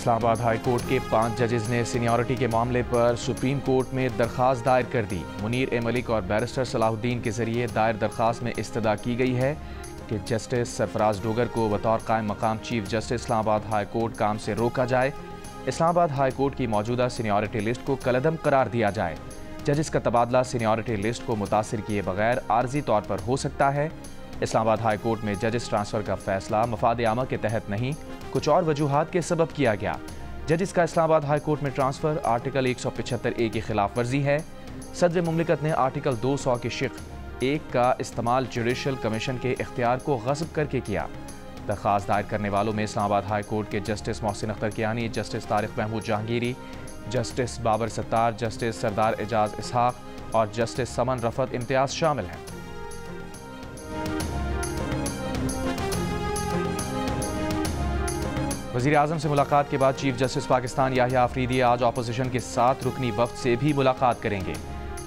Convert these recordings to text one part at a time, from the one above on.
Islamabad high court के 5 जजेस ने सीनियरिटी के मामले पर सुप्रीम कोर्ट में दरख्वास्त दायर कर दी। मुनीर ए मलिक और बैरिस्टर सलाहुद्दीन के जरिए दायर दरख्वास्त में इस्तदा की गई है कि जस्टिस सरफराज डोगर को बतौर कायम मकाम chief justice Islamabad high court काम से रोका जाए। इस्लामाबाद हाई कोर्ट की मौजूदा सीनियरिटी लिस्ट को कलअदम करार दिया जाए। जजेस का तबादला सीनियरिटी लिस्ट को मुतासिर किए बगैर आर्जी तौर पर हो सकता है। इस्लामाबाद हाई कोर्ट में जजेस ट्रांसफ़र का फैसला मफाद आमा के तहत नहीं, कुछ और वजूहात के सबब किया गया। जजेस का इस्लामाबाद हाई कोर्ट में ट्रांसफ़र आर्टिकल 175A की खिलाफ वर्जी है। सदर मुमलिकत ने आर्टिकल 200 के शिक 1 का इस्तेमाल जुडिशल कमीशन के इख्तियार को गस्ब करके किया। दरख्वास्त दायर करने वालों में इस्लामाबाद हाई कोर्ट के justice Mohsin Akhtar Kiyani, justice Tariq Mahmood Jahangiri, justice Babar Sattar, justice Sardar Ejaz Ishaq और जस्टिस समन रफत इम्तियाज शामिल हैं। वज़ीर आज़म से मुलाकात के बाद चीफ जस्टिस पाकिस्तान याहिया अफरीदी आज अपोजिशन के 7 रुकनी वफ़द से भी मुलाकात करेंगे।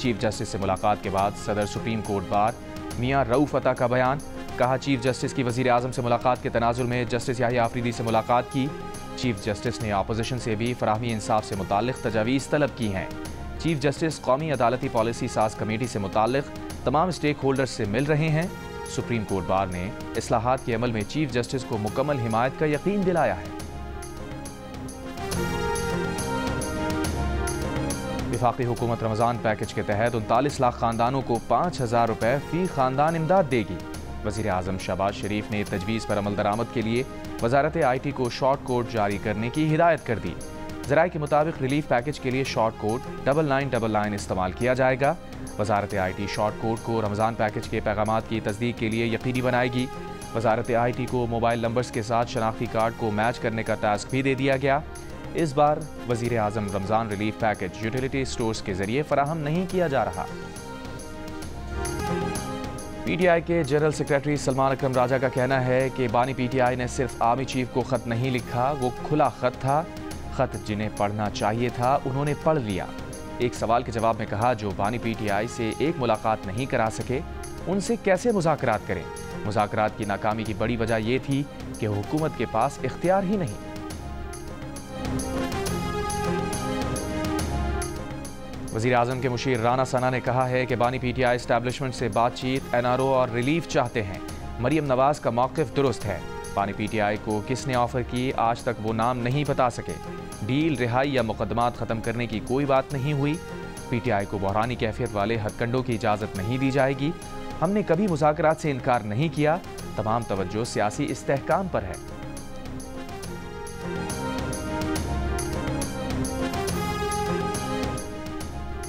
चीफ जस्टिस से मुलाकात के बाद सदर सुप्रीम कोर्ट बार मियां रऊफ अता का बयान। कहा, चीफ जस्टिस की वज़ीर आज़म से मुलाकात के तनाजुल में जस्टिस याहिया अफरीदी से मुलाकात की। चीफ जस्टिस ने अपोजिशन से भी फराहमी इंसाफ से मुताल्लिक़ तजावीज़ तलब की हैं। चीफ जस्टिस कौमी अदालती पॉलिसी साज कमेटी से मुताल्लिक़ तमाम स्टेक होल्डर्स से मिल रहे हैं। सुप्रीम कोर्ट बार ने इस्लाहात के अमल में चीफ जस्टिस को मुकम्मल हिमायत का यकीन दिलाया है। वफाकी हुकूमत रमज़ान पैकेज के तहत 39 लाख खानदानों को 5,000 रुपये फ़ी खानदान इमदाद देगी। वज़ीर आज़म शहबाज शरीफ ने तजवीज़ पर अमल दरामद के लिए वजारत IT को शॉर्ट कोड जारी करने की हिदायत कर दी। ज़राए के मुताबिक रिलीफ पैकेज के लिए शॉर्ट कोड 9999 इस्तेमाल किया जाएगा। वजारत IT शॉर्ट कोड को रमज़ान पैकेज के पैगामात की तस्दीक के लिए यकीनी बनाएगी। वजारत IT को मोबाइल नंबर्स के साथ शनाख्ती कार्ड को मैच करने का टास्क भी दे दिया गया। इस बार वज़ीर आज़म Ramzan relief package utility stores के जरिए फराहम नहीं किया जा रहा। PTI के जनरल सेक्रेटरी सलमान अकरम राजा का कहना है कि बानी PTI ने सिर्फ आर्मी चीफ को ख़त नहीं लिखा, वो खुला ख़त था। ख़त जिन्हें पढ़ना चाहिए था उन्होंने पढ़ लिया। एक सवाल के जवाब में कहा, जो बानी PTI से एक मुलाकात नहीं करा सके उनसे कैसे मुज़ाकरात करें। मुज़ाकरात की नाकामी की बड़ी वजह यह थी कि हुकूमत के पास इख्तियार ही नहीं। वज़ीर आज़म के मुशीर राना सना ने कहा है कि बानी PTI एस्टैब्लिशमेंट से बातचीत, NRO और रिलीफ चाहते हैं। मरियम नवाज़ का मौक़िफ़ दुरुस्त है। बानी PTI को किसने ऑफ़र की, आज तक वो नाम नहीं बता सके। डील, रिहाई या मुकदमात ख़त्म करने की कोई बात नहीं हुई। PTI को बहरानी कैफियत वाले हथकंडों की इजाज़त नहीं दी जाएगी। हमने कभी मुज़ाकरात से इनकार नहीं किया। तमाम तवज्जो सियासी इस्तेहकाम पर है।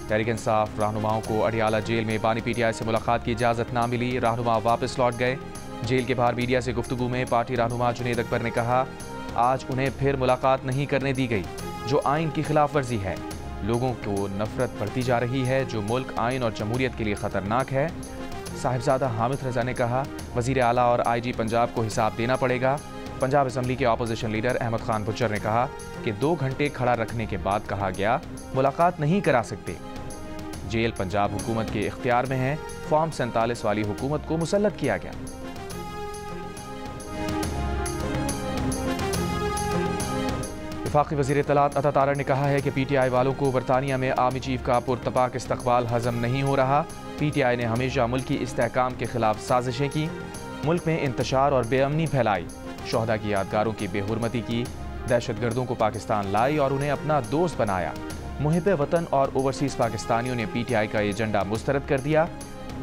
तहरीक इंसाफ रहनुमाओं को अडियाला जेल में बानी PTI से मुलाकात की इजाज़त ना मिली। रहनुमा वापस लौट गए। जेल के बाहर मीडिया से गुफ्तगू में पार्टी रहनुमा जुनेद अकबर ने कहा, आज उन्हें फिर मुलाकात नहीं करने दी गई, जो आइन की खिलाफ वर्जी है। लोगों को नफरत बढ़ती जा रही है, जो मुल्क, आइन और जमहूरियत के लिए ख़तरनाक है। साहिबजादा हामिद रजा ने कहा, वज़ीर आला और IG पंजाब को हिसाब देना पड़ेगा। पंजाब असम्बली के opposition leader Ahmad Khan butcher ने कहा कि 2 घंटे खड़ा रखने के बाद कहा गया मुलाकात नहीं करा सकते। जेल पंजाब हुकूमत के इख्तियार में है। फॉर्म 47 वाली हुकूमत को मुसल्लत किया गया। वफाकी वज़ीर इत्तलात अता तारड़ ने कहा है कि PTI वालों को बरतानिया में आर्मी चीफ का पुरतपाक इस्तकबाल हजम नहीं हो रहा। PTI ने हमेशा मुल्की इस्तेहकाम के खिलाफ साजिशें की, मुल्क में इंतशार और बेअमनी फैलाई, शोहदा की यादगारों की बेहुरमती की, दहशतगर्दों को पाकिस्तान लाई और उन्हें अपना दोस्त बनाया। मुहिब वतन और ओवरसीज़ पाकिस्तानियों ने PTI का एजेंडा मुस्तरद कर दिया।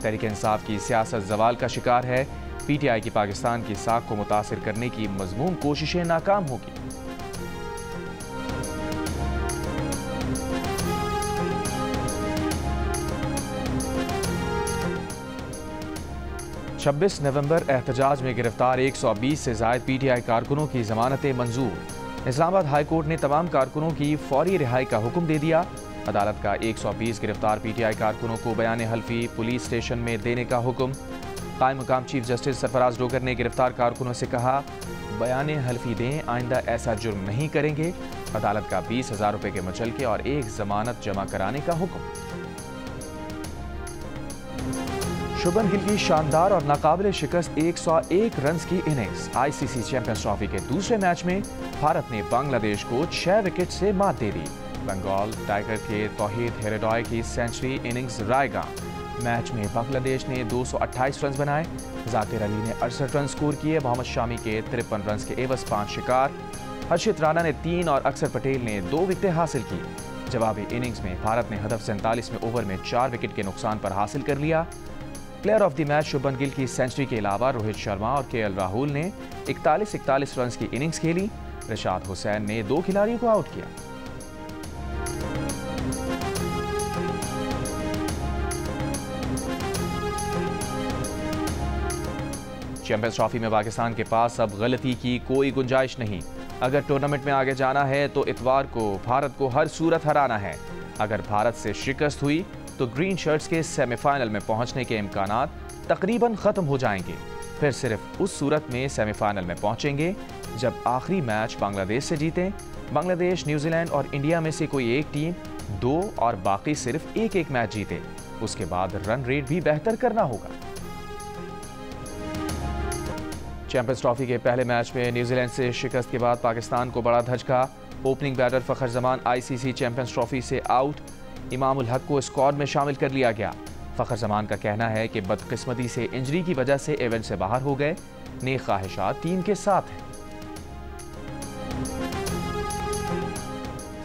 तहरीक इंसाफ की सियासत जवाल का शिकार है। PTI की पाकिस्तान की साख को मुतासिर करने की मजमूम कोशिशें नाकाम होगी। छब्बीस नवंबर एहतजाज में गिरफ्तार 120 से ज़ायद PTI कारकुनों की जमानतें मंजूर। इस्लामाबाद हाई कोर्ट ने तमाम कारकुनों की फौरी रिहाई का हुक्म दे दिया। अदालत का 120 गिरफ्तार PTI कारकुनों को बयान हल्फी पुलिस स्टेशन में देने का हुक्म। कायम मकाम चीफ जस्टिस सरफराज डोगर ने गिरफ्तार कारकुनों से कहा, बयान हल्फी दें, आइंदा ऐसा जुर्म नहीं करेंगे। अदालत का 20,000 रुपये के मुचलके और 1 जमानत जमा कराने का हुक्म। शुभमन गिल की शानदार और नाकाबिले शिकस्त 101 रन की इनिंग्स। आईसीसी चैंपियंस ट्रॉफी के दूसरे मैच में भारत ने बांग्लादेश को 6 विकेट से मात दे दी। बंगाल टाइगर के तौहीद हेरेडॉय की सेंचुरी इनिंग्स रायगा। मैच में बांग्लादेश ने 228 रन बनाए। जाकिर अली ने 68 रन स्कोर किए। मोहम्मद शामी के 53 रन के एवज 5 शिकार। हर्षित राणा ने 3 और अक्षर पटेल ने 2 विकेटें हासिल की। जवाबी इनिंग्स में भारत ने हदफ 47वें ओवर में 4 विकेट के नुकसान पर हासिल कर लिया। Player of the match Shubman Gill की सेंचुरी के अलावा रोहित शर्मा और केएल राहुल ने 41 रन की इनिंग्स खेली। रिशाद हुसैन ने 2 खिलाड़ियों को आउट किया। चैंपियंस ट्रॉफी में पाकिस्तान के पास अब गलती की कोई गुंजाइश नहीं। अगर टूर्नामेंट में आगे जाना है तो इतवार को भारत को हर सूरत हराना है। अगर भारत से शिकस्त हुई तो ग्रीन शर्ट्स के सेमीफाइनल में पहुंचने के इम्कानात तकरीबन ख़त्म हो जाएंगे। फिर सिर्फ उस सूरत में सेमीफाइनल में पहुंचेंगे जब आखिरी मैच बांग्लादेश से जीतें। बांग्लादेश, न्यूजीलैंड और इंडिया में से कोई एक टीम 2 और बाकी सिर्फ एक मैच जीते। उसके बाद रन रेट भी बेहतर करना होगा। चैंपियंस ट्रॉफी के पहले मैच में न्यूजीलैंड से शिकस्त के बाद पाकिस्तान को बड़ा धचका। ओपनिंग बैटर फखर जमान आईसीसी चैंपियंस ट्रॉफी से आउट। इमामुल हक को स्क्वाड में शामिल कर लिया गया। फखर जमान का कहना है कि बदकिस्मती से इंजरी की वजह से इवेंट से बाहर हो गए। नेक ख्वाहिशात टीम के साथ हैं।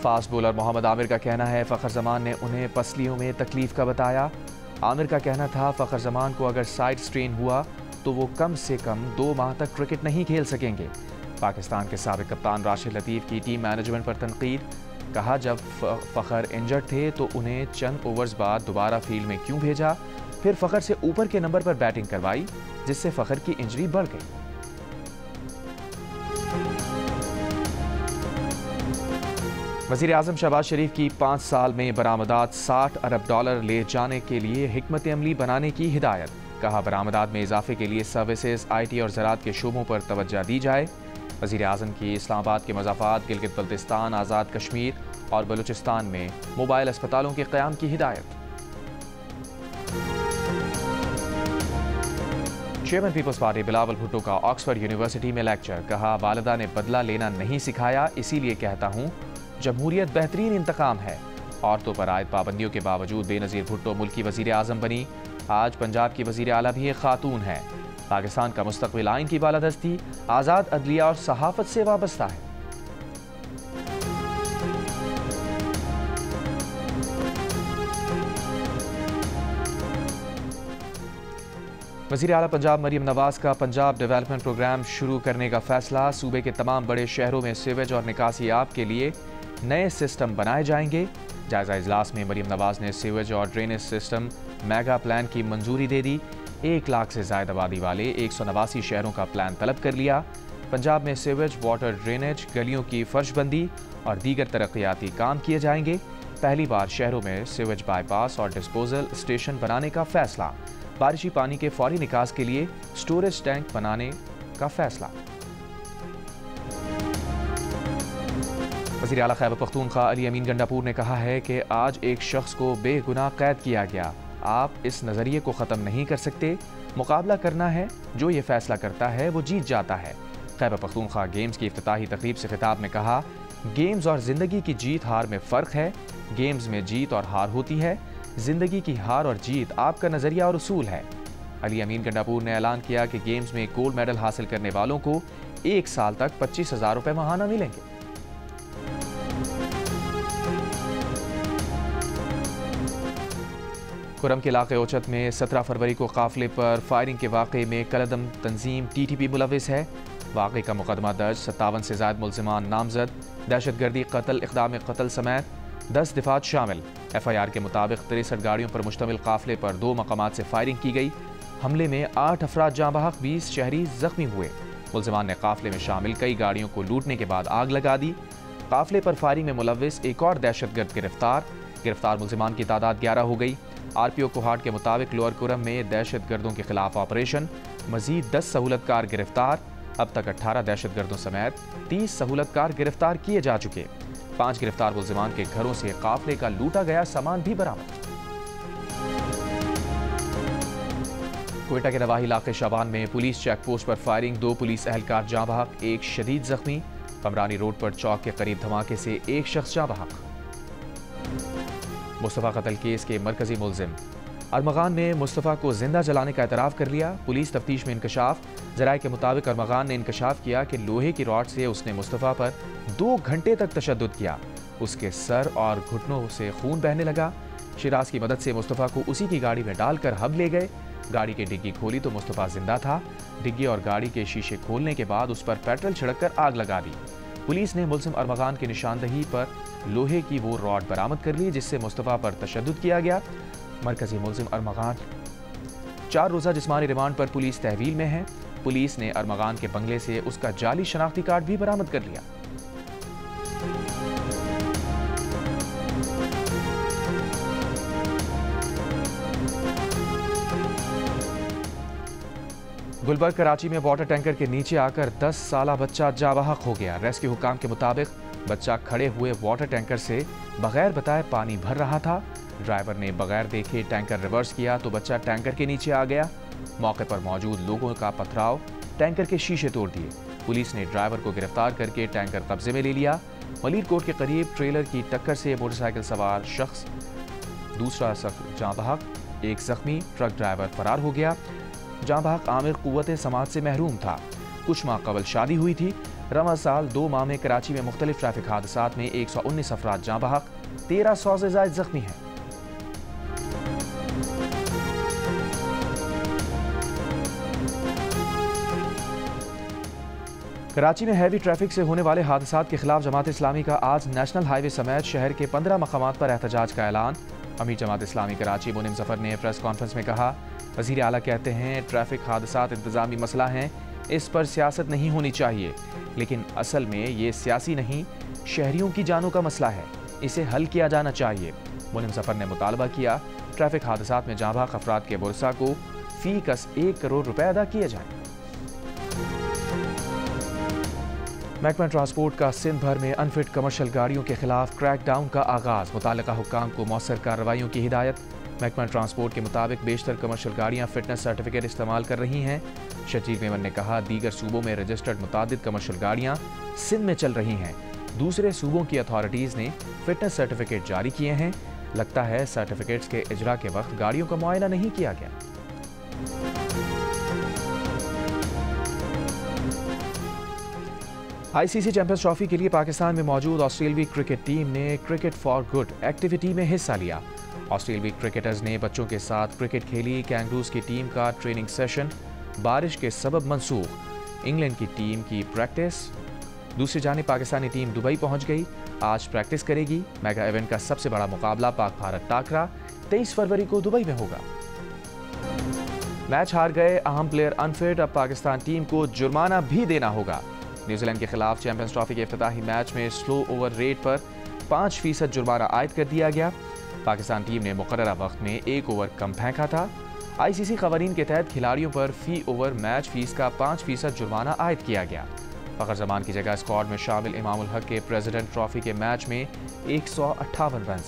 फास्ट बॉलर मोहम्मद आमिर का कहना है फखर जमान ने उन्हें पसलियों में तकलीफ का बताया। आमिर का कहना था फखर जमान को अगर साइड स्ट्रेन हुआ तो वो कम से कम 2 माह तक क्रिकेट नहीं खेल सकेंगे। पाकिस्तान के साबिक कप्तान राशिद लतीफ़ की टीम मैनेजमेंट पर तनकीद। कहा जब फ़खर इंजर्ड थे तो उन्हें चंद ओवर्स बाद दोबारा फील्ड में क्यों भेजा। फिर फ़खर से ऊपर के नंबर पर बैटिंग करवाई जिससे फ़खर की इंजरी बढ़ गई। वज़ीर आज़म शहबाज शरीफ की 5 साल में बरामदात $60 अरब ले जाने के लिए हिकमत अमली बनाने की हिदायत। कहा बरामदात में इजाफे के लिए सर्विसेज, IT और ज़राअत के शोबों पर तवज्जो दी जाए। वज़ीर आज़म की इस्लामाबाद के मज़ाफ़ात, गिलगित बल्तिस्तान, आज़ाद कश्मीर और बलूचिस्तान में मोबाइल अस्पतालों के क़याम की हिदायत। चेयरमैन पीपल्स पार्टी बिलावल भुट्टो का ऑक्सफोर्ड यूनिवर्सिटी में लेक्चर। कहा वालिदा ने बदला लेना नहीं सिखाया, इसीलिए कहता हूँ जमहूरियत बेहतरीन इंतकाम है। औरतों पर आयद पाबंदियों के बावजूद बेनज़ीर भुट्टो मुल्क की वज़ीर आज़म बनी। आज पंजाब की वज़ीर आला भी एक खातून है। पाकिस्तान का मुस्तक़बिल आइन की बालादस्ती आज़ाद अदलिया और सहाफ़त से वाबस्ता है। वज़ीर आला पंजाब मरियम नवाज़ का पंजाब डेवलपमेंट प्रोग्राम शुरू करने का फैसला। सूबे के तमाम बड़े शहरों में सीवेज और निकासी आब के लिए नए सिस्टम बनाए जाएंगे। जायजा इजलास में मरियम नवाज़ ने सीवेज और ड्रेनेज सिस्टम मेगा प्लान की मंजूरी दे दी। 1 लाख से ज़ायद आबादी वाले 189 शहरों का प्लान तलब कर लिया। पंजाब में सीवेज, वाटर, ड्रेनेज, गलियों की फर्शबंदी और दीगर तरक्याती काम किए जाएंगे। पहली बार शहरों में सीवेज बाईपास और डिस्पोजल स्टेशन बनाने का फैसला। बारिशी पानी के फौरी निकास के लिए स्टोरेज टैंक बनाने का फैसला। वज़ीर आला खैबर पख्तूनख्वा अली अमीन गंडापुर ने कहा है कि आज एक शख्स को बेगुनाह कैद किया गया। आप इस नज़रिए को ख़त्म नहीं कर सकते। मुकाबला करना है, जो ये फैसला करता है वो जीत जाता है। खैबर पख्तूनख्वा गेम्स की इफ्तिताही तकरीब से खिताब में कहा गेम्स और ज़िंदगी की जीत हार में फ़र्क है। गेम्स में जीत और हार होती है, ज़िंदगी की हार और जीत आपका नज़रिया और उसूल है। अली अमीन गंडापुर ने ऐलान किया कि गेम्स में गोल्ड मेडल हासिल करने वालों को 1 साल तक 25,000 रुपये माहाना मिलेंगे। खुरम के इलाके ओचत में 17 फरवरी को काफिले पर फायरिंग के वाक़े में कलदम तंजीम TTP मुलविस है। वाक़े का मुकदमा दर्ज, 57 से ज़ायद मुल्ज़िमान नामजद, दहशतगर्दी, कत्ल, इक़दाम कत्ल समेत 10 दिफात शामिल। FIR के मुताबिक 63 गाड़ियों पर मुश्तमिल काफिले पर 2 मकामात से फायरिंग की गई। हमले में 8 अफराद जाँ बहक, 20 शहरी जख्मी हुए। मुल्ज़िमान ने काफिले में शामिल कई गाड़ियों को लूटने के बाद आग लगा दी। काफिले पर फायरिंग में मुलविस एक और दहशतगर्द गिरफ्तार मुल्ज़िमान की तादाद 11 हो गई। RPO कोहाट के मुताबिक लोअर कुरम में दहशतगर्दों के खिलाफ ऑपरेशन, मजीद 10 सहूलतकार गिरफ्तार। अब तक 18 दहशतगर्दों समेत 30 सहूलतकार गिरफ्तार किए जा चुके। 5 गिरफ्तार मुल्ज़िमान के घरों से काफिले का लूटा गया सामान भी बरामद। क्वेटा के नवाही इलाके शाबान में पुलिस चेक पोस्ट पर फायरिंग, 2 पुलिस एहलकार जाँ बहक, 1 शदीद जख्मी। कमरानी रोड पर चौक के करीब धमाके से 1 शख्स जाँ बहक। मुस्तफ़ा कत्ल केस के मरकजी मुलजिम अरमगान ने मुस्तफ़ा को जिंदा जलाने का एतराफ़ कर लिया। पुलिस तफ्तीश में इंकशाफ, ज़राए के मुताबिक अरमगान ने इंकशाफ किया कि लोहे की रॉड से उसने मुस्तफ़ा पर 2 घंटे तक तशद्दुद किया। उसके सर और घुटनों से खून बहने लगा। शिराज की मदद से मुस्तफ़ा को उसी की गाड़ी में डालकर हब ले गए। गाड़ी की डिग्गी खोली तो मुस्तफ़ा जिंदा था। डिग्गी और गाड़ी के शीशे खोलने के बाद उस पर पेट्रोल छिड़ककर आग लगा दी। पुलिस ने मुलजिम अरमगान की निशानदही पर लोहे की वो रॉड बरामद कर ली जिससे मुस्तफ़ा पर तशद्दुद किया गया। मरकजी मुलजिम अरमगान 4 रोज़ा जिस्मानी रिमांड पर पुलिस तहवील में है। पुलिस ने अरमगान के बंगले से उसका जाली शनाख्ती कार्ड भी बरामद कर लिया। गुलबर्ग कराची में वाटर टैंकर के नीचे आकर 10 साला बच्चा जाँ बहक हो गया। रेस्क्यू हुकाम के मुताबिक बच्चा खड़े हुए वाटर टैंकर से बगैर बताए पानी भर रहा था। ड्राइवर ने बगैर देखे टैंकर रिवर्स किया तो बच्चा टैंकर के नीचे आ गया। मौके पर मौजूद लोगों का पथराव टैंकर के शीशे तोड़ दिए। पुलिस ने ड्राइवर को गिरफ्तार करके टैंकर कब्जे में ले लिया। मलीरकोट के करीब ट्रेलर की टक्कर से मोटरसाइकिल सवार शख्स, दूसरा शख्स जाँ बहक, 1 जख्मी। ट्रक ड्राइवर फरार हो गया। जाँ बहक आमिर कुव्वत समाज से महरूम था। कुछ माह कबल शादी हुई थी। रवा साल 2 माह में कराची में मुख्तलिफ ट्रैफिक हादसात में 119 अफराद जाँ बहक, 1300 से ज़ायद जख्मी हैं। कराची में हैवी ट्रैफिक से होने वाले हादसात के खिलाफ जमात इस्लामी का आज नेशनल हाईवे समेत शहर के 15 मकामात पर एहतजाज का ऐलान। अमीर जमात इस्लामी कराची मुनीम जफर ने प्रेस कॉन्फ्रेंस में कहा, वज़ीर आला कहते हैं ट्रैफिक हादसात इंतजामी मसला हैं, इस पर सियासत नहीं होनी चाहिए, लेकिन असल में ये सियासी नहीं, शहरियों की जानों का मसला है, इसे हल किया जाना चाहिए। मुनीम जफर ने मुतालबा किया ट्रैफिक हादसात में जाँ बहक अफराद के बुरसा को फी कस 1 करोड़ रुपए अदा किए जाएं। महकमा ट्रांसपोर्ट का सिंध भर में अनफिट कमर्शियल गाड़ियों के खिलाफ क्रैकडाउन का आगाज, मुताल्लिका हुक्काम को मौसर कार्रवाइयों की हिदायत। महकमा ट्रांसपोर्ट के मुताबिक बेशतर कमर्शियल गाड़ियां फिटनेस सर्टिफिकेट इस्तेमाल कर रही हैं। शजीर मेमन ने कहा, दीगर सूबों में रजिस्टर्ड मुतादिद कमर्शियल गाड़ियां सिंध में चल रही हैं। दूसरे सूबों की अथॉरिटीज़ ने फिटनेस सर्टिफिकेट जारी किए हैं। लगता है सर्टिफिकेट्स के इजरा के वक्त गाड़ियों का मुआयना नहीं किया गया। आईसीसी चैंपियंस ट्रॉफी के लिए पाकिस्तान में मौजूद ऑस्ट्रेलियाई क्रिकेट टीम ने क्रिकेट फॉर गुड एक्टिविटी में हिस्सा लिया। ऑस्ट्रेलियाई क्रिकेटर्स ने बच्चों के साथ क्रिकेट खेली। कैंगरूज की टीम का ट्रेनिंग सेशन बारिश के सबब मंसूख। इंग्लैंड की टीम की प्रैक्टिस। दूसरी जानिब पाकिस्तानी टीम दुबई पहुंच गई, आज प्रैक्टिस करेगी। मेगा इवेंट का सबसे बड़ा मुकाबला पाक भारत टाकरा 23 फरवरी को दुबई में होगा। मैच हार गए अहम प्लेयर अनफिट, अब पाकिस्तान टीम को जुर्माना भी देना होगा। न्यूजीलैंड के खिलाफ चैंपियंस ट्रॉफी के इफ्तिताही मैच में स्लो ओवर रेट पर 5% जुर्माना आयद कर दिया गया। पाकिस्तान टीम ने मुकर्ररा वक्त में 1 ओवर कम फेंका था। आईसीसी कवानीन के तहत खिलाड़ियों पर फी ओवर मैच फीस का 5% जुर्माना आयद किया गया। फखर जमान की जगह स्क्वाड में शामिल इमामुल हक के प्रेसिडेंट ट्रॉफी के मैच में 158 रन।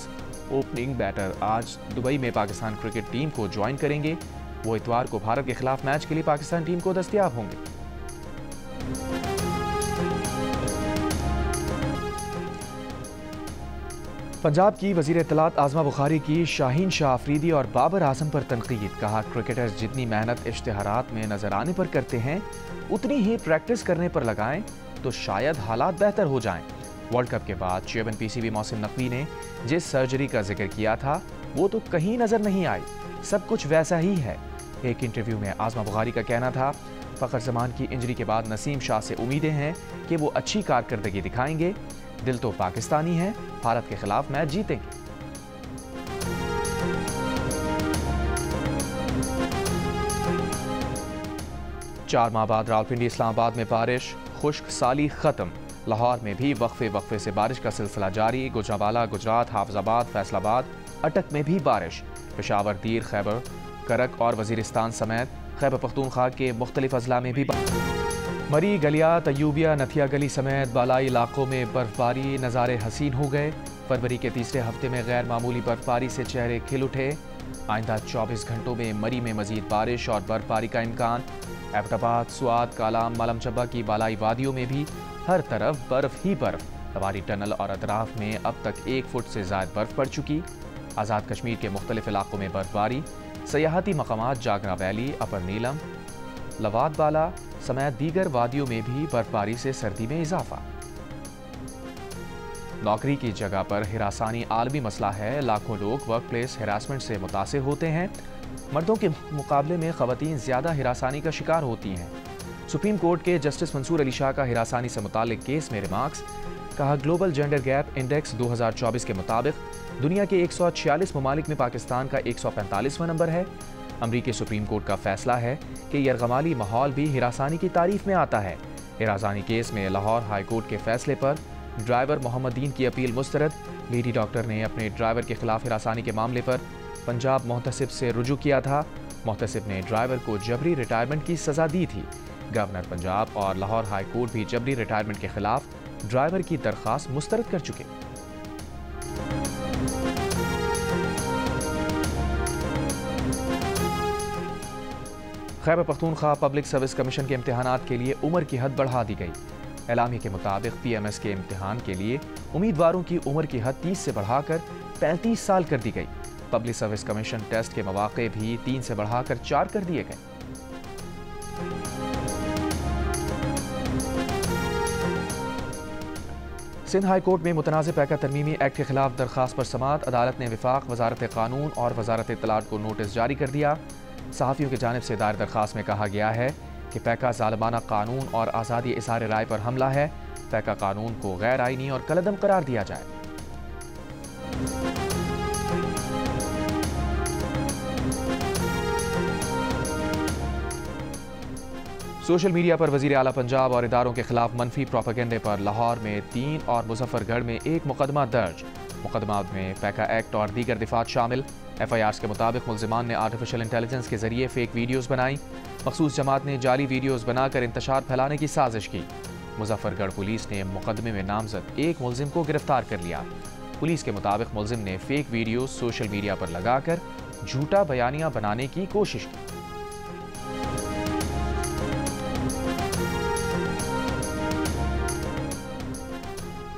ओपनिंग बैटर आज दुबई में पाकिस्तान क्रिकेट टीम को ज्वाइन करेंगे। वो इतवार को भारत के खिलाफ मैच के लिए पाकिस्तान टीम को दस्तयाब होंगे। पंजाब की वज़ीर इत्तलात आज़मा बुखारी की शाहीन शाह अफरीदी और बाबर आजम पर तनकीद। कहा, क्रिकेटर्स जितनी मेहनत इश्तिहारात में नजर आने पर करते हैं उतनी ही प्रैक्टिस करने पर लगाएं तो शायद हालात बेहतर हो जाएं। वर्ल्ड कप के बाद चेयरमैन पीसीबी मोहसिन नकवी ने जिस सर्जरी का जिक्र किया था वो तो कहीं नजर नहीं आई, सब कुछ वैसा ही है। एक इंटरव्यू में आज़मा बुखारी का कहना था, फ़खर जमान की इंजरी के बाद नसीम शाह से उम्मीदें हैं कि वो अच्छी कारकर्दगी दिखाएंगे। दिल तो पाकिस्तानी है, भारत के खिलाफ मैच जीतेंगे। चार माह बाद रावलपिंडी इस्लामाबाद में बारिश, खुश्क साली खत्म। लाहौर में भी वक्फे से बारिश का सिलसिला जारी। गुजरांवाला, गुजरात, हाफिजाबाद, फैसलाबाद, अटक में भी बारिश। पेशावर, दीर, खैबर, करक और वजीरिस्तान समेत खैबर पख्तूनख्वा के मुख्तलिफ अजला में भी मरी, गलिया, तयूबिया, नथिया गली समेत बालाई इलाकों में बर्फबारी। नज़ारे हसीन हो गए। फरवरी के तीसरे हफ्ते में गैर मामूली बर्फबारी से चेहरे खिल उठे। आइंदा 24 घंटों में मरी में मजीद बारिश और बर्फबारी का इम्कान। एबटाबाद, स्वात, कालाम, मालम चब्बा की बालाई वादियों में भी हर तरफ बर्फ ही बर्फ। तवारी टनल और अतराफ में अब तक 1 फुट से ज्यादा बर्फ पड़ चुकी। आज़ाद कश्मीर के मुख्तलिफ इलाकों में बर्फबारी। सयाहती मकामात जागरा वैली, अपर नीलम, लवाद बाला समेत दीगर वादियों में भी बर्फबारी से सर्दी में इजाफा। नौकरी की जगह पर हिरासानी आलमी मसला है। लाखों लोग वर्क प्लेस हिरासमेंट से मुतासिर होते हैं। मर्दों के मुकाबले में खवातीन ज्यादा हिरासानी का शिकार होती हैं। सुप्रीम कोर्ट के जस्टिस मंसूर अली शाह का हिरासानी से मुतालिक केस में रिमार्क्स। कहा, ग्लोबल जेंडर गैप इंडेक्स 2024 के मुताबिक दुनिया के 146 ममालिक में पाकिस्तान का 145वां नंबर है। अमरीकी सुप्रीम कोर्ट का फैसला है कि यरगमाली माहौल भी हिरासानी की तारीफ में आता है। हिरासानी केस में लाहौर हाई कोर्ट के फैसले पर ड्राइवर मोहम्मदीन की अपील मुस्तरद। लेडी डॉक्टर ने अपने ड्राइवर के खिलाफ हिरासानी के मामले पर पंजाब मोहतसिब से रुजू किया था। मोहतसिब ने ड्राइवर को जबरी रिटायरमेंट की सजा दी थी। गवर्नर पंजाब और लाहौर हाई कोर्ट भी जबरी रिटायरमेंट के खिलाफ ड्राइवर की दरख्वास्त मुस्तरद कर चुके। Khyber Pakhtunkhwa public service commission के इम्तिहानात के लिए उम्र की हद बढ़ा दी गई। एलामी के मुताबिक PMS के इम्तिहान के लिए उम्मीदवारों की उम्र की हद 30 से बढ़ाकर 35 साल कर दी गई। पब्लिक सर्विस कमीशन टेस्ट के मौके भी 3 से बढ़ाकर 4 कर दिए गए। सिंध हाई कोर्ट में मुतनाज़ पैका तरमीमी एक्ट के खिलाफ दरखास्त पर समाअत। अदालत ने विफाक, वजारत कानून और वजारत इत्तलात को नोटिस जारी कर दिया। सहाफ़ियों की जानिब से दायर दरखास्त में कहा गया है कि पैका ज़ालिमाना कानून और आज़ादी इज़हार राय पर हमला है। पैका कानून को गैर आइनी और कलअदम करार दिया जाए। सोशल मीडिया पर वज़ीर आला पंजाब और इदारों के खिलाफ मनफी प्रोपेगेंडे पर लाहौर में 3 और मुजफ्फरगढ़ में 1 मुकदमा दर्ज। मुकदमा में पैका एक्ट और दीगर दिफात शामिल। FIRs के मुताबिक मुल्जिमान ने आर्टिफिशियल इंटेलिजेंस के जरिए फेक वीडियोज़ बनाई। मखसूस जमात ने जाली वीडियोज़ बनाकर इंतशार फैलाने की साजिश की। मुजफ्फरगढ़ पुलिस ने मुकदमे में नामजद 1 मुल्जिम को गिरफ्तार कर लिया। पुलिस के मुताबिक मुल्जिम ने फेक वीडियो सोशल मीडिया पर लगाकर झूठा बयानिया बनाने की कोशिश की।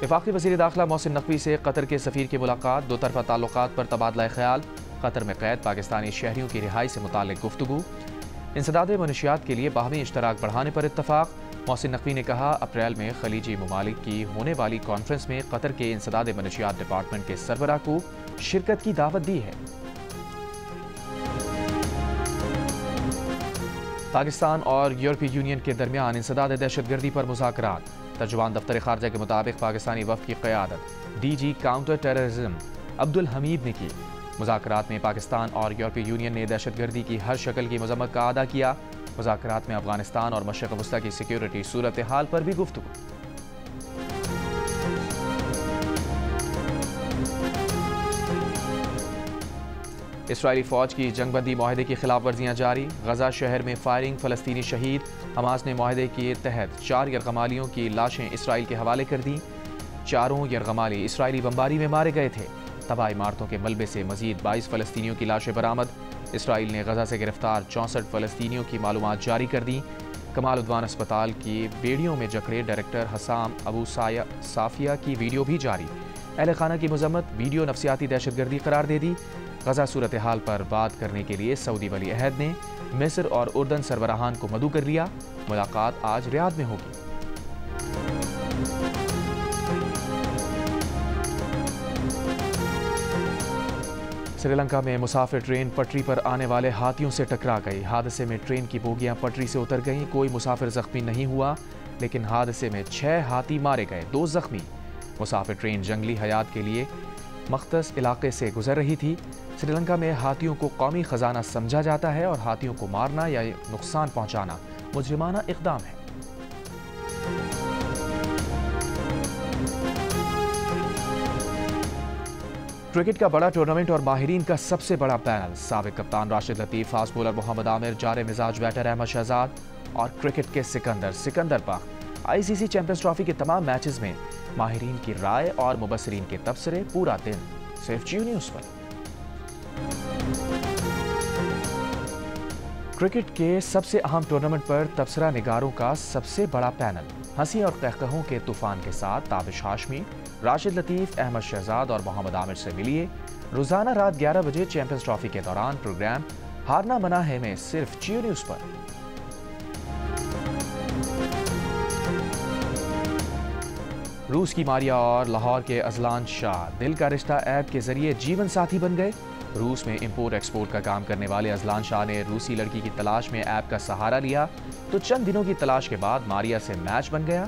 वफाकी वज़ीर दाखिला मोहसिन नकवी से कतर के सफ़ीर की मुलाकात। दो तरफ़ा ताल्लुकात पर तबादला ख्याल। कतर में कैद पाकिस्तानी शहरियों की रिहाई से मुताल्लिक़ गुफ्तगू। इंसदाद मनशियात के लिए बाहमी इश्तराक बढ़ाने पर इत्तफाक। मोहसिन नकवी ने कहा, अप्रैल में खलीजी ममालिक की होने वाली कॉन्फ्रेंस में कतर के इंसदाद मनशियात डिपार्टमेंट के सरबराह को शिरकत की दावत दी है। पाकिस्तान और यूरोपीय यूनियन के दरमियान इंसदाद दहशतगर्दी पर मुज़ाकरात। तर्जुमान दफ्तर खारजा के मुताबिक पाकिस्तानी वफ़द की क़यादत DG counter terrorism Abdul Hamid ने की। मुज़ाकरात में पाकिस्तान और यूरोपीय यूनियन ने दहशतगर्दी की हर शक्ल की मज़म्मत का अदा किया। मुज़ाकरात में अफगानिस्तान और मशरिक़ वस्ता की सिक्योरिटी सूरत हाल पर भी गुफ्तगू। इसराइली फ़ौज की जंगबंदी माहदे की खिलाफ वर्जियाँ जारी। गजा शहर में फायरिंग, फ़लस्तीनी शहीद। हमास ने माहदे के तहत 4 यरगमालियों की लाशें इसराइल के हवाले कर दी। 4 यरगमाली इसराइली बमबारी में मारे गए थे। तबाह इमारतों के मलबे से मजीद 22 फ़लस्तीनियों की लाशें बरामद। इसराइल ने गजा से गिरफ्तार 64 फ़लस्तीनियों की मालूमात जारी कर दी। कमाल उद्वान अस्पताल की बेड़ियों में जकड़े डायरेक्टर हसाम अबू साफिया की वीडियो भी जारी। अहले खाना की मजम्मत, वीडियो नफसियाती दहशतगर्दी करार दे दी। गजा सूरत हाल पर बात करने के लिए सऊदी वली अहद ने मिस्र और उर्दन सरबराहान को मदऊ कर लिया। मुलाकात आज रियाद में होगी। श्रीलंका में मुसाफिर ट्रेन पटरी पर आने वाले हाथियों से टकरा गई। हादसे में ट्रेन की बोगियां पटरी से उतर गईं। कोई मुसाफिर जख्मी नहीं हुआ, लेकिन हादसे में 6 हाथी मारे गए, 2 जख्मी। मुसाफिर ट्रेन जंगली हयात के लिए मख्तस इलाके से गुजर रही थी। श्रीलंका में हाथियों को कौमी खजाना समझा जाता है और हाथियों को मारना या नुकसान पहुंचाना मुजरिमाना इक़दाम है। क्रिकेट का बड़ा टूर्नामेंट और माहिरीन का सबसे बड़ा पैनल। साबिक कप्तान राशिद लतीफ़, फास्ट बॉलर मोहम्मद आमिर, जारे मिजाज बैटर अहमद शहजाद और क्रिकेट के सिकंदर बख्त। ICC चैंपियंस ट्रॉफी के तमाम मैचेस में माहिरीन की राय और मुबस्सिरीन के तबसरे पूरा दिन सिर्फ जियो न्यूज़ पर। क्रिकेट के सबसे अहम टूर्नामेंट पर तबसरा निगारों का सबसे बड़ा पैनल हंसी और कहकहों के तूफान के साथ ताबिश हाशमी, राशिद लतीफ, अहमद शहजाद और मोहम्मद आमिर से मिलिए। रोजाना रात 11 बजे चैंपियंस ट्रॉफी के दौरान प्रोग्राम हारना मना है में सिर्फ जियो न्यूज पर। रूस की मारिया और लाहौर के अजलान शाह दिल का रिश्ता ऐप के जरिए जीवन साथी बन गए। रूस में इंपोर्ट एक्सपोर्ट का काम करने वाले अजलान शाह ने रूसी लड़की की तलाश में ऐप का सहारा लिया तो चंद दिनों की तलाश के बाद मारिया से मैच बन गया।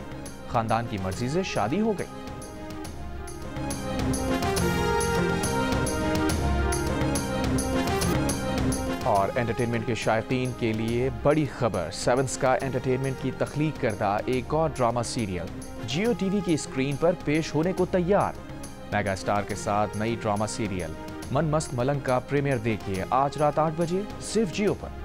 खानदान की मर्जी से शादी हो गई। और एंटरटेनमेंट के शायकीन के लिए बड़ी खबर, 7 स्काई एंटरटेनमेंट की तख्लीक करदा एक और ड्रामा सीरियल जियो टीवी की स्क्रीन पर पेश होने को तैयार। मेगा स्टार के साथ नई ड्रामा सीरियल मन मस्त मलंग का प्रीमियर देखिए आज रात 8 बजे सिर्फ जियो पर।